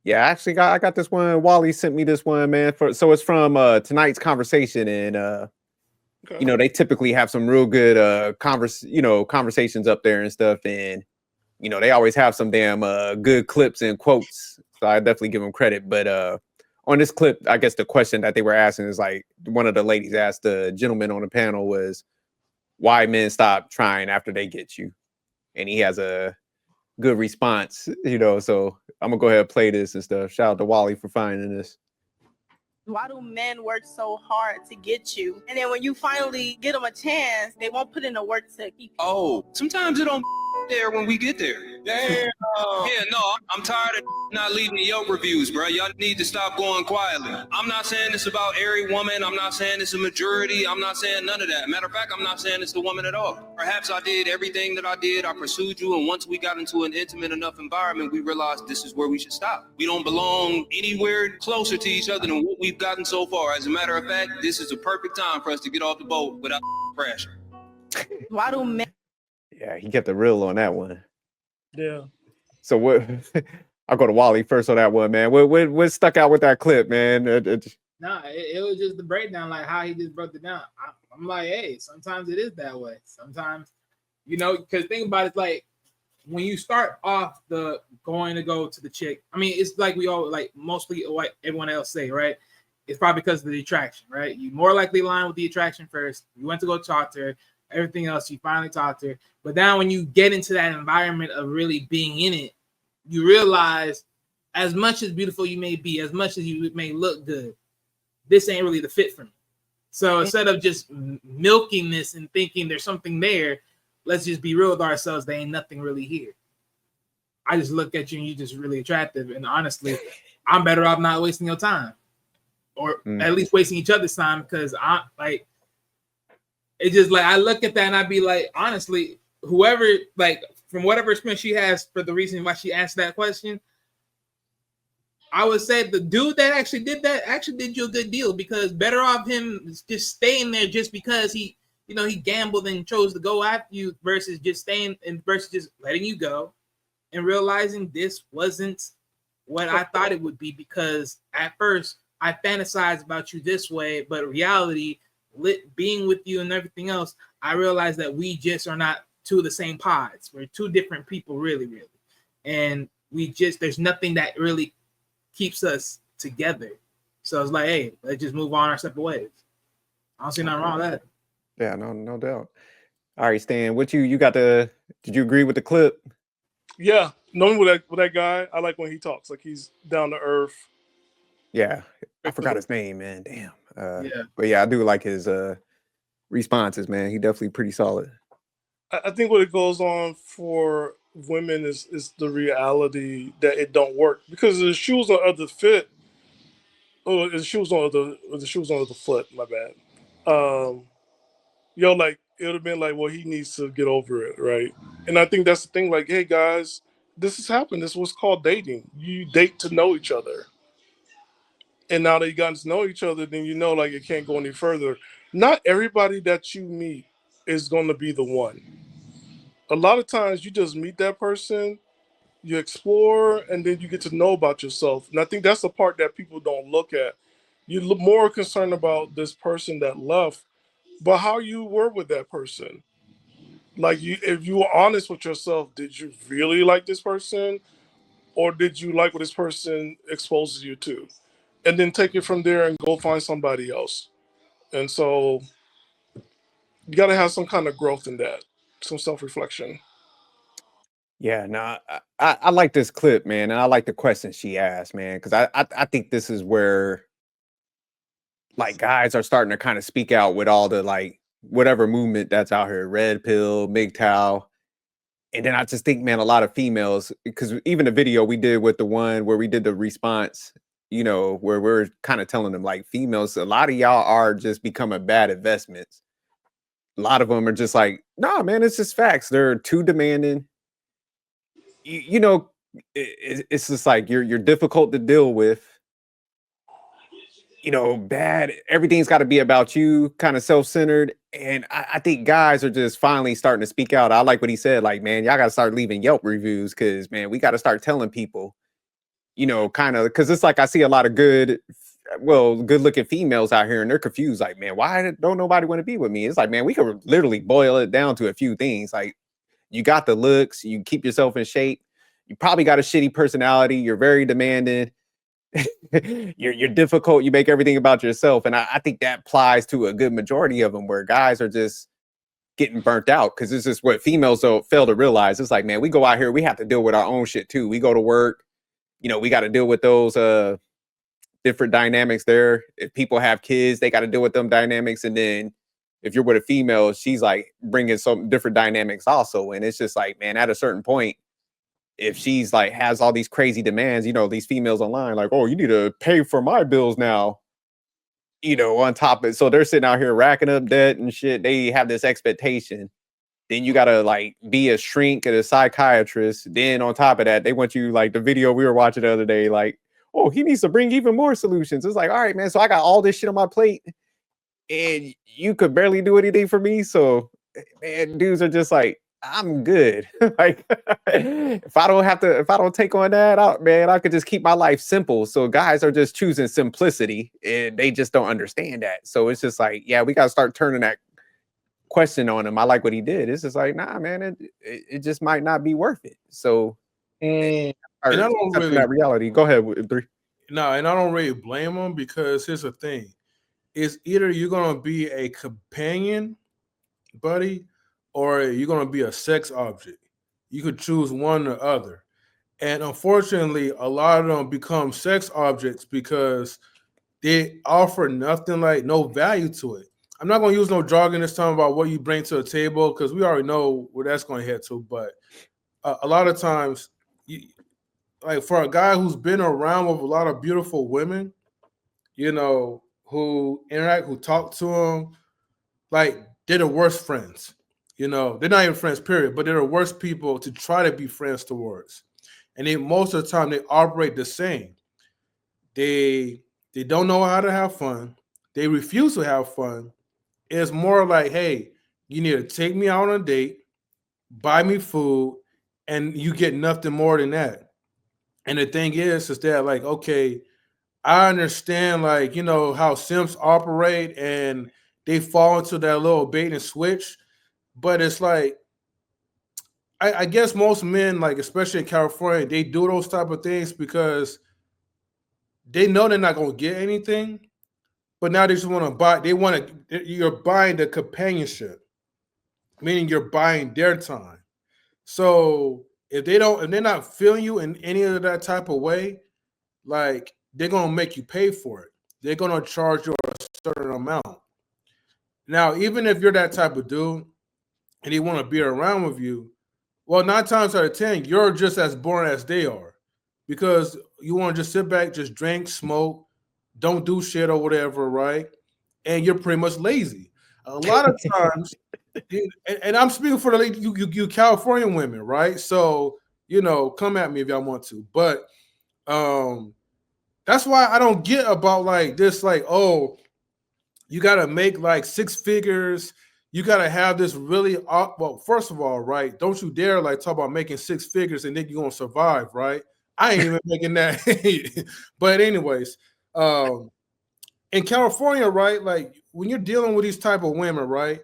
Yeah, actually I got this one. Wally sent me this one, man. So it's from tonight's conversation, and Okay. they typically have some real good conversations up there and stuff, and they always have some damn good clips and quotes. So I definitely give them credit. But on this clip, I guess the question that they were asking is like one of the ladies asked the gentleman on the panel was why men stop trying after they get you, and he has a good response. So I'm gonna go ahead and play this and stuff. Shout out to Wally for finding this. Why do men work so hard to get you? And then when you finally get them a chance, they won't put in the work to keep you. Oh, sometimes it don't there when we get there. Damn. Yeah, no, I'm tired of not leaving the Yelp reviews, bro. Y'all need to stop going quietly. I'm not saying this about every woman. I'm not saying it's a majority. I'm not saying none of that. Matter of fact, I'm not saying it's the woman at all. Perhaps I did everything that I did. I pursued you, and once we got into an intimate enough environment, we realized this is where we should stop. We don't belong anywhere closer to each other than what we've gotten so far. As a matter of fact, this is a perfect time for us to get off the boat without crashing. Why do men? Yeah, he kept the real on that one. Yeah. So what? I'll go to Wally first on that one, man. What stuck out with that clip, man? Nah, it was just the breakdown, like how he just broke it down. I'm like, hey, sometimes it is that way. Sometimes, because think about it, like when you start off the going to go to the chick, I mean, it's like we all like mostly what everyone else say, right? It's probably because of the attraction, right? You more likely align with the attraction first. You went to go talk to her. Everything else, you finally talked to her. But now when you get into that environment of really being in it, you realize as much as beautiful you may be, as much as you may look good, this ain't really the fit for me. So instead of just milking this and thinking there's something there, let's just be real with ourselves. There ain't nothing really here. I just look at you and you're just really attractive. And honestly, I'm better off not wasting your time. Or at least wasting each other's time, because it's just like I look at that and I'd be like, honestly, whoever, like, from whatever experience she has for the reason why she asked that question, I would say the dude that actually did that actually did you a good deal, because better off him just staying there just because he gambled and chose to go after you versus just staying and versus just letting you go and realizing this wasn't what I thought it would be, because at first I fantasized about you this way, but reality, being with you and everything else, I realized that we just are not two of the same pods. We're two different people, really. And there's nothing that really keeps us together. So it's like, hey, let's just move on our separate ways. I don't see nothing wrong with that. Yeah, no doubt. All right, Stan, did you agree with the clip? Yeah, knowing with that guy, I like when he talks, like he's down to earth. Yeah, I forgot his name, man. Damn. But yeah, I do like his responses, man. He definitely pretty solid. I think what it goes on for women is the reality that it don't work, because the shoes on other fit. Oh, the shoes on the foot. My bad. Like it would have been like, well, he needs to get over it, right? And I think that's the thing. Like, hey guys, this has happened. This is what's called dating. You date to know each other. And now that you gotten to know each other, then like it can't go any further. Not everybody that you meet is going to be the one. A lot of times you just meet that person, you explore, and then you get to know about yourself. And I think that's the part that people don't look at. You're more concerned about this person that left, but how you were with that person. Like, if you were honest with yourself, did you really like this person? Or did you like what this person exposes you to? And then take it from there and go find somebody else. And so you got to have some kind of growth in that, some self-reflection. Yeah, no, I like this clip, man, and I like the question she asked, man, because I think this is where like guys are starting to kind of speak out with all the like whatever movement that's out here, red pill, MGTOW. And then I just think, man, a lot of females, because even the video we did with the one where we did the response, where we're kind of telling them like females, a lot of y'all are just becoming bad investments. A lot of them are just like, nah, man, it's just facts. They're too demanding. It's just like you're difficult to deal with. Bad. Everything's got to be about you, kind of self-centered. And I think guys are just finally starting to speak out. I like what he said. Like, man, y'all got to start leaving Yelp reviews because, man, we got to start telling people, kind of, because it's like I see a lot of good looking females out here and they're confused. Like, man, why don't nobody want to be with me? It's like, man, we could literally boil it down to a few things. Like, you got the looks, you keep yourself in shape, you probably got a shitty personality, you're very demanding. You're difficult. You make everything about yourself, and I think that applies to a good majority of them, where guys are just getting burnt out because this is what females don't fail to realize. It's like, man, we go out here, we have to deal with our own shit too. We go to work, we got to deal with those different dynamics there. If people have kids, they got to deal with them dynamics, and then if you're with a female, she's like bringing some different dynamics also, and it's just like, man, at a certain point, if she's like has all these crazy demands, these females online, like, oh, you need to pay for my bills now, on top of it. So they're sitting out here racking up debt and shit. They have this expectation. Then you gotta like be a shrink and a psychiatrist. Then on top of that, they want you like the video we were watching the other day, like, oh, he needs to bring even more solutions. It's like, all right, man. So I got all this shit on my plate and you could barely do anything for me. So man, dudes are just like, I'm good. Like if I don't take on that out, man, I could just keep my life simple. So guys are just choosing simplicity and they just don't understand that. So it's just like, yeah, we got to start turning that question on him. I like what he did. It's just like, nah, man, it just might not be worth it. So and I don't really that reality. Go ahead with 3. No, and I don't really blame him because here's the thing. It's either you're gonna be a companion, buddy, or you're going to be a sex object. You could choose one or other. And unfortunately, a lot of them become sex objects because they offer nothing, like no value to it. I'm not going to use no jargon this time about what you bring to the table because we already know where that's going to head to. But a lot of times, like for a guy who's been around with a lot of beautiful women, who interact, who talk to him, like they're the worst friends. They're not even friends, period, but they're the worst people to try to be friends towards. And most of the time they operate the same. They don't know how to have fun. They refuse to have fun. It's more like, hey, you need to take me out on a date, buy me food, and you get nothing more than that. And the thing is that like, okay, I understand like, how simps operate and they fall into that little bait and switch. But it's like, I guess most men, like especially in California, they do those type of things because they know they're not going to get anything, but now they just want to buy. You're buying the companionship, meaning you're buying their time. So if they're not feeling you in any of that type of way, like they're going to make you pay for it. They're going to charge you a certain amount. Now, even if you're that type of dude, and they want to be around with you, well, 9 times out of 10, you're just as boring as they are because you want to just sit back, just drink, smoke, don't do shit or whatever, right? And you're pretty much lazy. A lot of times, and I'm speaking for you California women, right? So, come at me if y'all want to. But that's why I don't get about like this, like, oh, you got to make like 6 figures. You got to have this really, well, first of all, right, don't you dare like talk about making 6 figures and then you're going to survive, right? I ain't even making that. But anyways, in California, right, like when you're dealing with these type of women, right,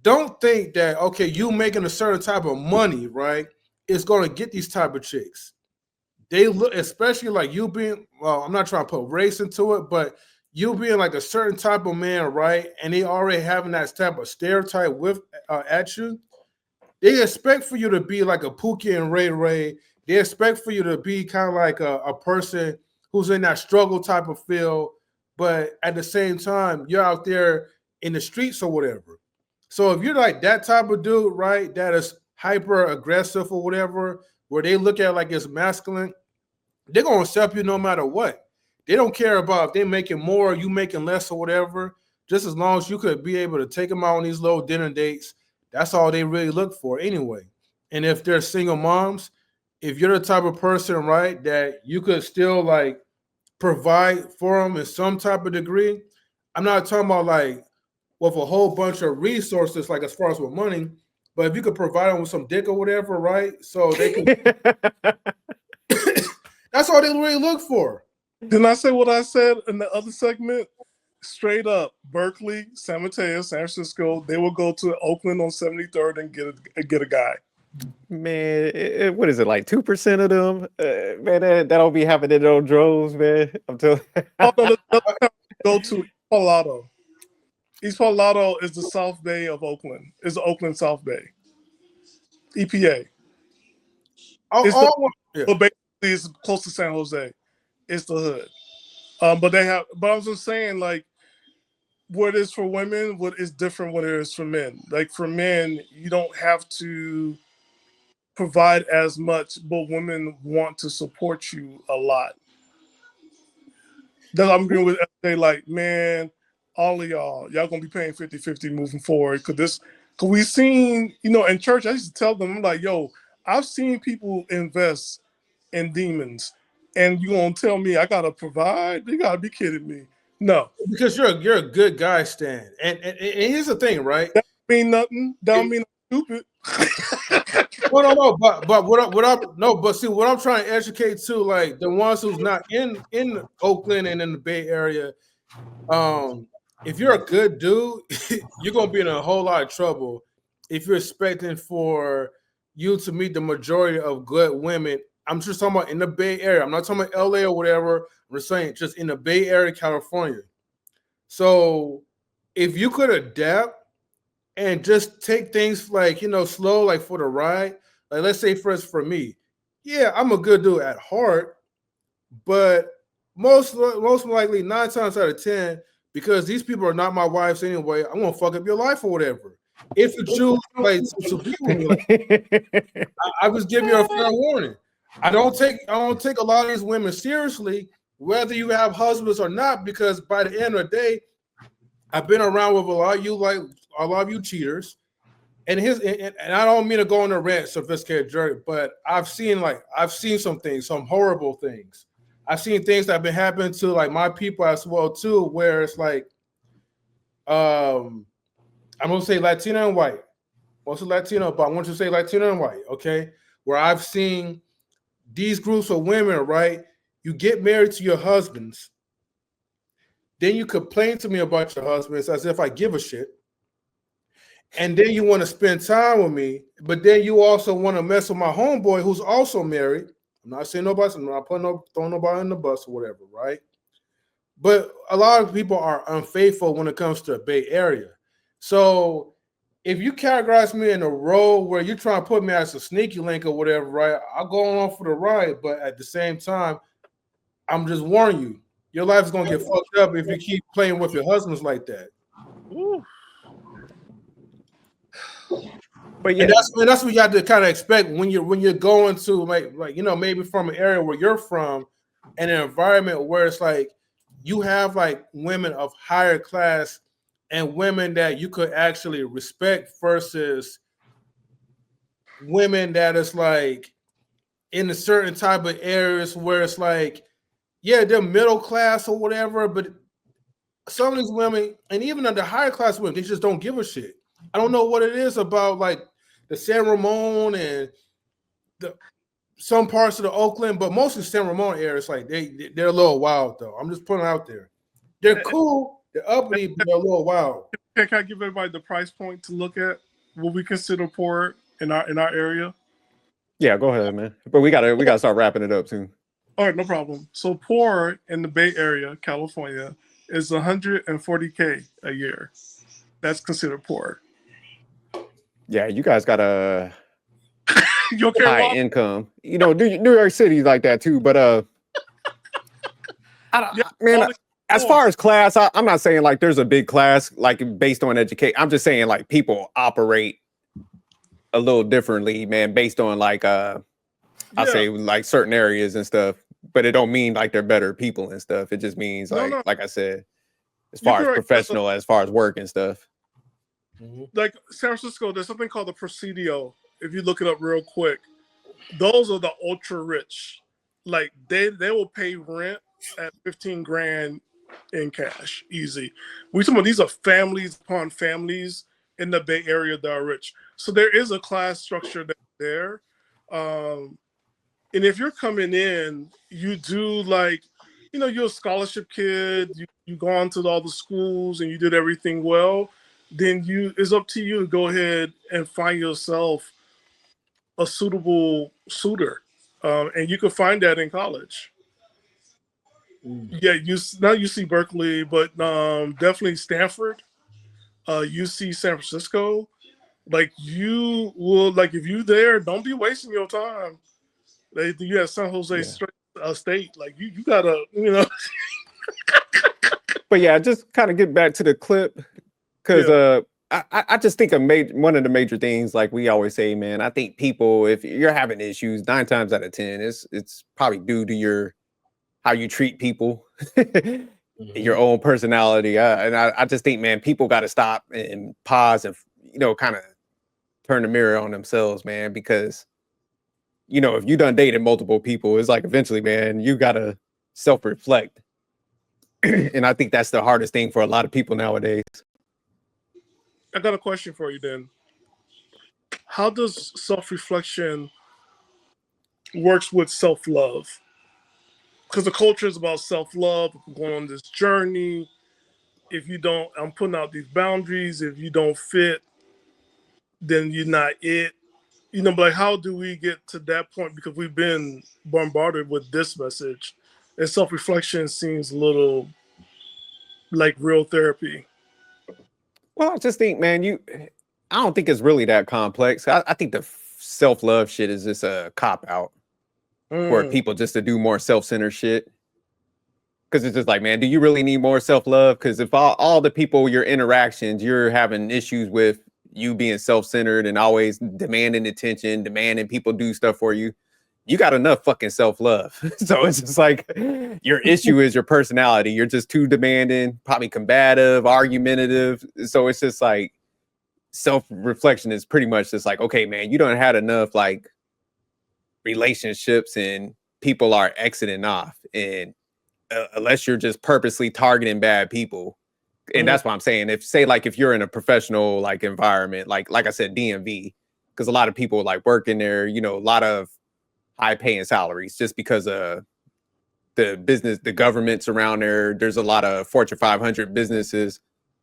don't think that, okay, you making a certain type of money, right, is going to get these type of chicks. They look, especially like you being, well, I'm not trying to put race into it, but you being like a certain type of man, right? And they already having that type of stereotype with at you. They expect for you to be like a Pookie and Ray Ray. They expect for you to be kind of like a person who's in that struggle type of feel, but at the same time, you're out there in the streets or whatever. So if you're like that type of dude, right, that is hyper aggressive or whatever, where they look at it like it's masculine, they're gonna accept you no matter what. They don't care about if they're making more, you making less or whatever. Just as long as you could be able to take them out on these little dinner dates, that's all they really look for anyway. And if they're single moms, if you're the type of person, right, that you could still like provide for them in some type of degree, I'm not talking about like with a whole bunch of resources, like as far as with money. But if you could provide them with some dick or whatever, right? So they can. That's all they really look for. Didn't I say what I said in the other segment? Straight up, Berkeley, San Mateo, San Francisco, they will go to Oakland on 73rd and get a guy. Man, what is it, like 2% of them? Man, that don't be happening in those droves, man. I'm telling Oh, no, go to Palo. East Palo Alto is the South Bay of Oakland. It's the Oakland South Bay. EPA. But basically, it's close to San Jose. It's the hood. But I was just saying, like, what is for women, what is different what it is for men. Like for men, you don't have to provide as much, but women want to support you a lot. That I'm agreeing with FJ, like, man, all of y'all gonna be paying 50-50 moving forward. Cause we seen, in church, I used to tell them, I'm like, yo, I've seen people invest in demons, and you gonna tell me I gotta provide? You gotta be kidding me. No. Because you're a good guy, Stan. And here's the thing, right? That don't mean nothing. That don't mean I'm stupid. Well, no, but see what I'm trying to educate to, like the ones who's not in Oakland and in the Bay Area, if you're a good dude, you're gonna be in a whole lot of trouble if you're expecting for you to meet the majority of good women. I'm just talking about in the Bay Area. I'm not talking about LA or whatever. I'm just saying just in the Bay Area, California. So if you could adapt and just take things like, slow, like for the ride, like let's say for me, yeah, I'm a good dude at heart, but most likely 9 times out of 10, because these people are not my wives anyway, I'm gonna fuck up your life or whatever. If you choose like to be with me, like, I just give you a fair warning. I don't take a lot of these women seriously, whether you have husbands or not, because by the end of the day, I've been around with a lot of you cheaters, and I don't mean to go on a rant, sophisticated jerk, but I've seen some things, some horrible things. I've seen things that have been happening to like my people as well too, where it's like, I'm gonna say Latino and white, mostly Latino, but I want to say Latino and white, okay? Where I've seen these groups of women, right? You get married to your husbands, then you complain to me about your husbands as if I give a shit. And then you want to spend time with me, but then you also want to mess with my homeboy who's also married. I'm not saying nobody, I'm not throwing nobody in the bus or whatever, right? But a lot of people are unfaithful when it comes to the Bay Area. So if you categorize me in a role where you're trying to put me as a sneaky link or whatever, right? I'll go on for the ride, but at the same time, I'm just warning you, your life is gonna get fucked up if you keep playing with your husbands like that. Ooh. But yeah, and that's what you have to kind of expect when you're going to like maybe from an area where you're from, and an environment where it's like you have like women of higher class and women that you could actually respect versus women that is like in a certain type of areas where it's like, yeah, they're middle class or whatever, but some of these women, and even the higher class women, they just don't give a shit. I don't know what it is about like the San Ramon and some parts of the Oakland, but mostly San Ramon area. It's like they're a little wild though. I'm just putting it out there. They're cool, they're uppity, but they're a little wild. Can I give everybody the price point to look at what we consider poor in our area? Yeah, go ahead, man. But we gotta start wrapping it up soon. All right, no problem. So poor in the Bay Area, California, is $140K a year. That's considered poor. Yeah, you guys got a high income. New York City like that too. But as far as class, I'm not saying like there's a big class like based on education. I'm just saying like people operate a little differently, man, based on like I say like certain areas and stuff. But it don't mean like they're better people and stuff. It just means like I said, as far as professional, as far as work and stuff. Like San Francisco, there's something called the Presidio. If you look it up real quick, those are the ultra rich. Like they will pay rent at $15,000 in cash, easy. We talking about these are families upon families in the Bay Area that are rich. So there is a class structure that's there. And if you're coming in, you do like, you're a scholarship kid, you go on to all the schools and you did everything well, then it's up to you to go ahead and find yourself a suitable suitor. And you can find that in college. Yeah, not UC Berkeley, but definitely Stanford, UC San Francisco. Like you will, like if you there, don't be wasting your time. You have San Jose State, like you gotta, But yeah, just kind of get back to the clip because I just think one of the major things, like we always say, man, I think people, if you're having issues, 9 times out of 10, it's probably due to how you treat people, your own personality. And I just think, man, people got to stop and pause and, kind of turn the mirror on themselves, man, because, if you done dated multiple people, it's like eventually, man, you got to self-reflect. And I think that's the hardest thing for a lot of people nowadays. I got a question for you then. How does self-reflection works with self-love? Because the culture is about self-love. I'm going on this journey. If you don't, I'm putting out these boundaries. If you don't fit, then you're not it. But like, how do we get to that point? Because we've been bombarded with this message, and self-reflection seems a little like real therapy. Well, I just think, man, I don't think it's really that complex. I think the self-love shit is just a cop-out for people just to do more self-centered shit. Because it's just like, man, do you really need more self-love? Because if all the people, your interactions, you're having issues with you being self-centered and always demanding attention, demanding people do stuff for you, you got enough fucking self-love. So it's just like your issue is your personality. You're just too demanding, probably combative, argumentative. So it's just like self-reflection is pretty much just like, okay, man, you don't had enough like relationships and people are exiting off. And unless you're just purposely targeting bad people. And that's what I'm saying. If you're in a professional like environment, like I said, DMV, because a lot of people like work in there, a lot of high paying salaries just because of the governments around there. There's a lot of Fortune 500 businesses.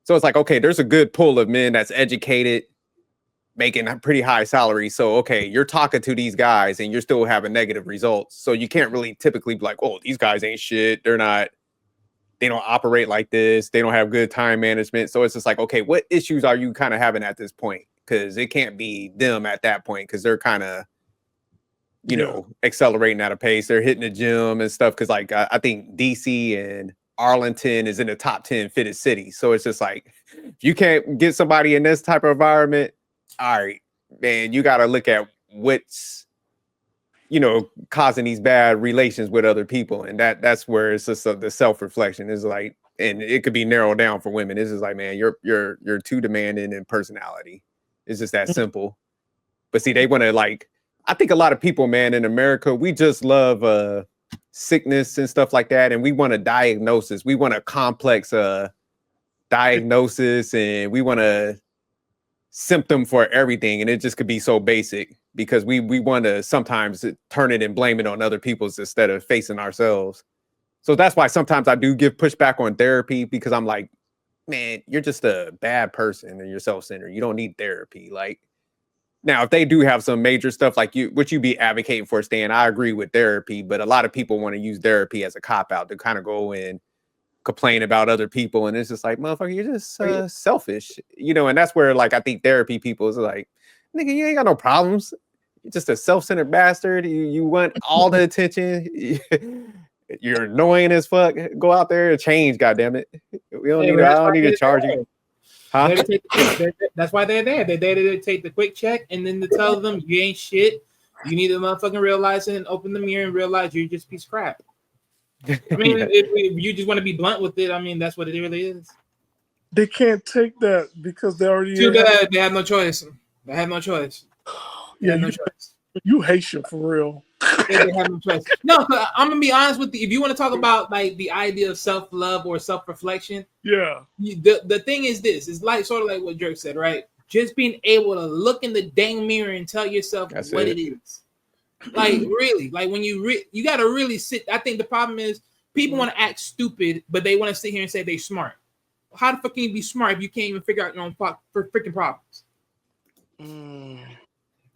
So it's like, okay, there's a good pool of men that's educated, making a pretty high salary. So, okay, you're talking to these guys and you're still having negative results. So you can't really typically be like, oh, these guys ain't shit. They don't operate like this. They don't have good time management. So it's just like, okay, what issues are you kind of having at this point? Because it can't be them at that point because they're kind of, accelerating at a pace. They're hitting the gym and stuff. Because like I think DC and Arlington is in the top 10 fittest cities. So it's just like, if you can't get somebody in this type of environment, all right, man, you got to look at what's, causing these bad relations with other people. And that's where it's just the self-reflection is like, and it could be narrowed down for women. It's just like, man, you're too demanding in personality. It's just that simple. But see, they want to like, I think a lot of people, man, in America, we just love sickness and stuff like that. And we want a diagnosis. We want a complex diagnosis and we want a symptom for everything. And it just could be so basic because we want to sometimes turn it and blame it on other people's instead of facing ourselves. So that's why sometimes I do give pushback on therapy because I'm like, man, you're just a bad person and you're self-centered. You don't need therapy. Like, now, if they do have some major stuff like what you be advocating for, Stan, I agree with therapy, but a lot of people want to use therapy as a cop-out to kind of go and complain about other people. And it's just like, motherfucker, you're just selfish, and that's where like I think therapy people is like, nigga, you ain't got no problems. You're just a self-centered bastard. You want all the attention. You're annoying as fuck. Go out there and change, goddammit. We don't need I don't need to charge you. Huh? That's why they're there. They're there to take the quick check and then to tell them you ain't shit. You need to motherfucking realize it and open the mirror and realize you're just a piece of crap. I mean, if you just want to be blunt with it, I mean, that's what it really is. They can't take that because they already they have no choice. They have no choice. Yeah, no choice. You Haitian for real. they have no choice. No, I'm gonna be honest with you. If you want to talk about like the idea of self-love or self-reflection, Yeah. The thing is this: is like sort of like what Jerk said, right? Just being able to look in the dang mirror and tell yourself That's what it. it is. Like really, like when you got to really sit. I think the problem is people want to act stupid, but they want to sit here and say they're smart. How the fuck can you be smart if you can't even figure out your own freaking problems?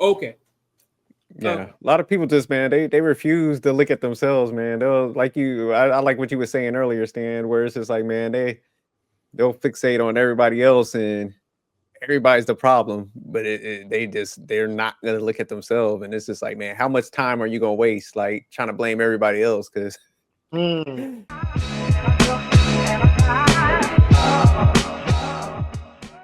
Okay. Yeah, a lot of people just, man, they refuse to look at themselves, man. They'll like you. I like what you were saying earlier, Stan, where it's just like, man, they'll fixate on everybody else and everybody's the problem, but they're not gonna look at themselves, and it's just like, man, how much time are you gonna waste like trying to blame everybody else? Because